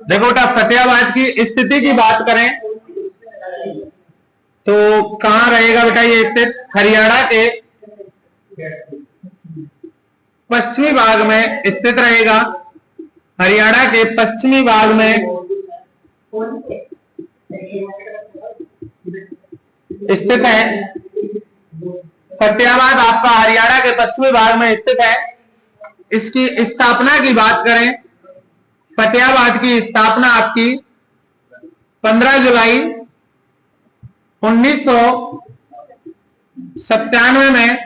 देखो बेटा, फतेहाबाद की स्थिति की बात करें तो कहां रहेगा बेटा ये स्थित? हरियाणा के पश्चिमी भाग में स्थित रहेगा। हरियाणा के पश्चिमी भाग में स्थित है। फतेहाबाद आपका हरियाणा के पश्चिमी भाग में स्थित है। इसकी स्थापना की बात करें, फतेहाबाद की स्थापना आपकी 15 जुलाई 1997 में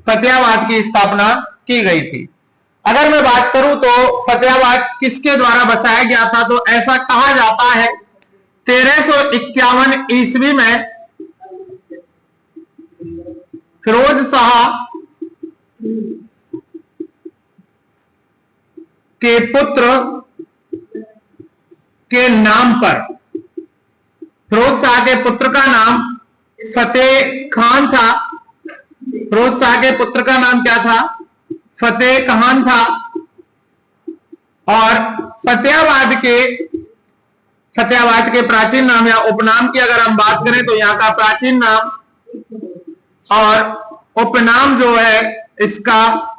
फतेहाबाद की स्थापना की गई थी। अगर मैं बात करूं तो फतेहाबाद किसके द्वारा बसाया गया था, तो ऐसा कहा जाता है 1351 ईस्वी में फिरोज शाह के पुत्र के नाम पर, फिरोज शाह के पुत्र का नाम फतेह खान था। फिरोज शाह के पुत्र का नाम क्या था? फतेह खान था। और फतेहाबाद के प्राचीन नाम या उपनाम की अगर हम बात करें तो यहां का प्राचीन नाम और उपनाम जो है इसका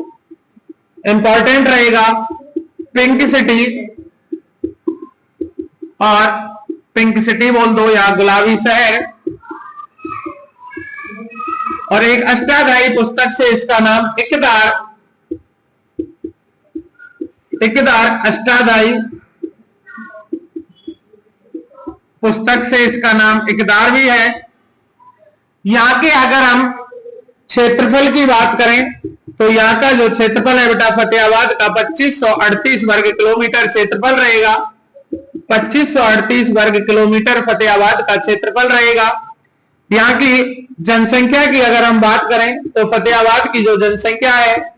इंपॉर्टेंट रहेगा पिंक सिटी, और पिंक सिटी बोल दो या गुलाबी शहर। और एक अष्टाध्यायी पुस्तक से इसका नाम इकदार अष्टाध्यायी पुस्तक से इसका नाम इकदार भी है। यहां के अगर हम क्षेत्रफल की बात करें तो यहां का जो क्षेत्रफल है बेटा फतेहाबाद का 2538 वर्ग किलोमीटर क्षेत्रफल रहेगा। 2538 वर्ग किलोमीटर फतेहाबाद का क्षेत्रफल रहेगा। यहाँ की जनसंख्या की अगर हम बात करें तो फतेहाबाद की जो जनसंख्या है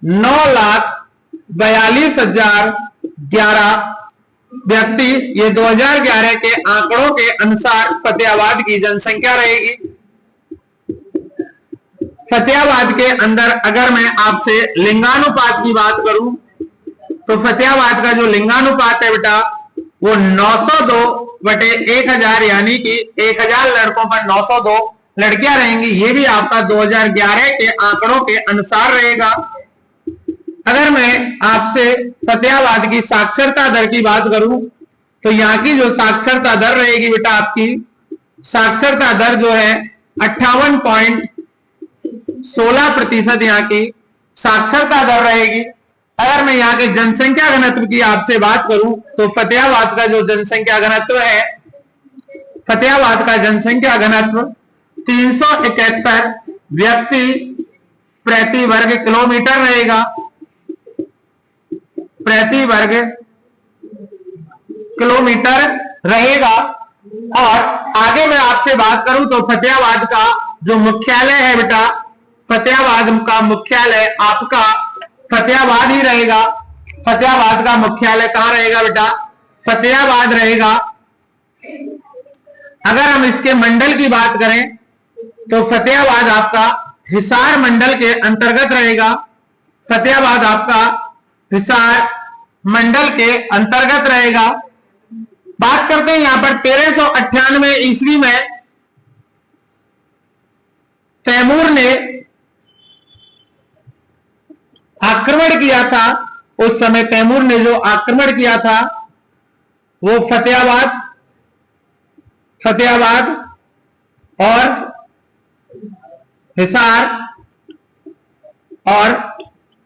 9,42,011 व्यक्ति, ये 2011 के आंकड़ों के अनुसार फतेहाबाद की जनसंख्या रहेगी। फतेहाबाद के अंदर अगर मैं आपसे लिंगानुपात की बात करूं तो फतेहाबाद का जो लिंगानुपात है बेटा वो 902/1000, यानी कि 1000 लड़कों पर 902 लड़कियां रहेंगी। ये भी आपका 2011 के आंकड़ों के अनुसार रहेगा। अगर मैं आपसे फतेहाबाद की साक्षरता दर की बात करूं तो यहाँ की जो साक्षरता दर रहेगी बेटा, आपकी साक्षरता दर जो है 58.16% यहाँ की साक्षरता दर रहेगी। अगर मैं यहाँ के जनसंख्या घनत्व की आपसे बात करूं तो फतेहाबाद का जो जनसंख्या घनत्व है, फतेहाबाद का जनसंख्या घनत्व 371 व्यक्ति प्रति वर्ग किलोमीटर रहेगा। प्रति वर्ग किलोमीटर रहेगा। और आगे मैं आपसे बात करूं तो फतेहाबाद का जो मुख्यालय है बेटा, फतेहाबाद का मुख्यालय आपका फतेहाबाद ही रहेगा। फतेहाबाद का मुख्यालय कहां रहेगा बेटा? फतेहाबाद रहेगा। अगर हम इसके मंडल की बात करें तो फतेहाबाद आपका हिसार मंडल के अंतर्गत रहेगा। फतेहाबाद आपका हिसार मंडल के अंतर्गत रहेगा। बात करते हैं यहां पर 1398 ईस्वी में तैमूर ने आक्रमण किया था। उस समय तैमूर ने जो आक्रमण किया था वो फतेहाबाद और हिसार और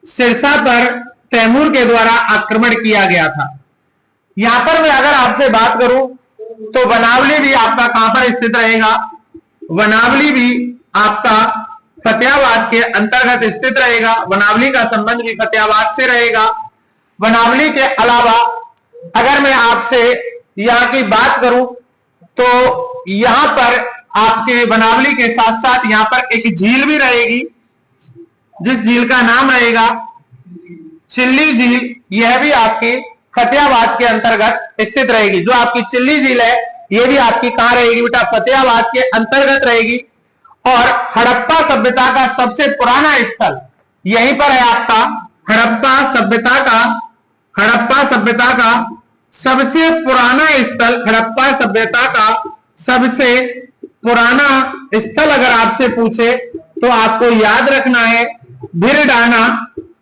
सिरसा पर तैमूर के द्वारा आक्रमण किया गया था। यहां पर मैं अगर आपसे बात करूं तो वनावली भी आपका कहां पर स्थित रहेगा? वनावली भी आपका फतेहाबाद के अंतर्गत स्थित रहेगा। वनावली का संबंध भी फतेहाबाद से रहेगा। वनावली के अलावा अगर मैं आपसे यहां की बात करूं तो यहां पर आपके वनावली के साथ साथ यहां पर एक झील भी रहेगी, जिस झील का नाम रहेगा चिल्ली झील। यह भी आपके फतेहाबाद के अंतर्गत स्थित रहेगी। जो आपकी चिल्ली झील है यह भी आपकी कहां रहेगी बेटा? फतेहाबाद के अंतर्गत रहेगी। और हड़प्पा सभ्यता का सबसे पुराना स्थल यहीं पर है आपका। हड़प्पा सभ्यता का सबसे पुराना स्थल, हड़प्पा सभ्यता का सबसे पुराना स्थल अगर आपसे पूछे तो आपको याद रखना है भिरडाना।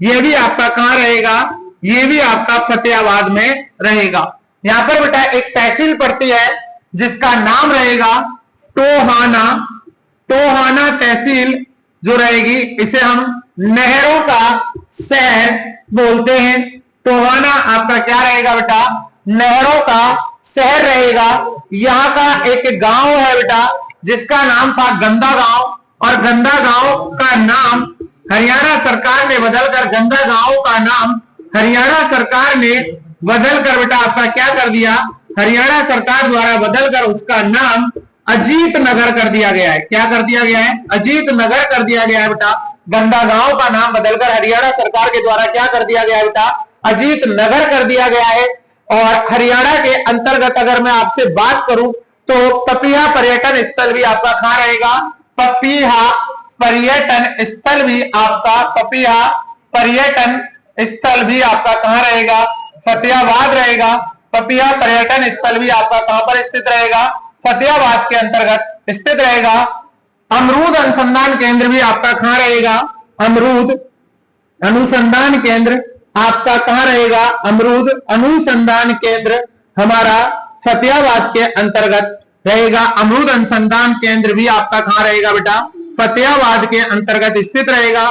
यह भी आपका कहां रहेगा, ये भी आपका फतेहाबाद में रहेगा। यहां पर बेटा एक तहसील पड़ती है जिसका नाम रहेगा टोहाना। टोहाना तहसील जो रहेगी इसे हम नहरों का शहर बोलते हैं। टोहाना आपका क्या रहेगा बेटा, नहरों का शहर रहेगा। यहां का एक गांव है बेटा जिसका नाम था गंदा गांव, और गंदा गांव का नाम हरियाणा सरकार ने बदलकर, गंदा गांव का नाम हरियाणा सरकार ने बदलकर बेटा आपका क्या कर दिया, हरियाणा सरकार द्वारा बदलकर उसका नाम अजीत नगर कर दिया गया है। क्या कर दिया गया है, अजीत नगर कर दिया गया है बेटा। गंदा गांव का नाम बदलकर हरियाणा सरकार के द्वारा क्या कर दिया गया है बेटा, अजीत नगर कर दिया गया है। और हरियाणा के अंतर्गत अगर मैं आपसे बात करूं तो पपीहा पर्यटन स्थल भी आपका कहां रहेगा, पपीहा पर्यटन स्थल भी आपका, पपीहा पर्यटन स्थल भी आपका कहां रहेगा, फतेहाबाद रहेगा। पपीहा पर्यटन स्थल भी आपका कहां पर स्थित रहेगा, फतेहाबाद के अंतर्गत स्थित रहेगा। अमरूद अनुसंधान केंद्र भी आपका कहां रहेगा, अमरूद अनुसंधान केंद्र आपका कहां रहेगा, अमरूद अनुसंधान केंद्र हमारा फतेहाबाद के अंतर्गत रहेगा। अमरूद अनुसंधान केंद्र भी आपका कहां रहेगा बेटा, फतेहाबाद के अंतर्गत स्थित रहेगा।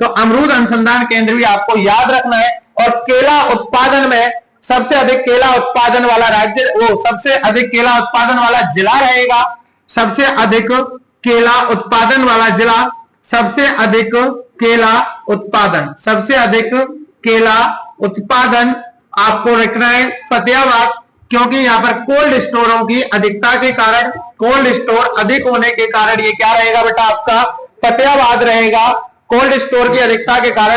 तो अमरूद अनुसंधान केंद्र भी आपको याद रखना है। और केला उत्पादन में सबसे अधिक केला उत्पादन वाला राज्य, वो सबसे अधिक केला उत्पादन वाला जिला रहेगा, सबसे अधिक केला उत्पादन वाला जिला, सबसे अधिक केला उत्पादन, सबसे अधिक केला उत्पादन आपको रखना है फतेहाबाद, क्योंकि यहां पर कोल्ड स्टोरों की अधिकता के कारण, कोल्ड स्टोर अधिक होने के कारण ये क्या रहेगा बेटा आपका, फतेहाबाद रहेगा। कोल्ड स्टोर की अधिकता के कारण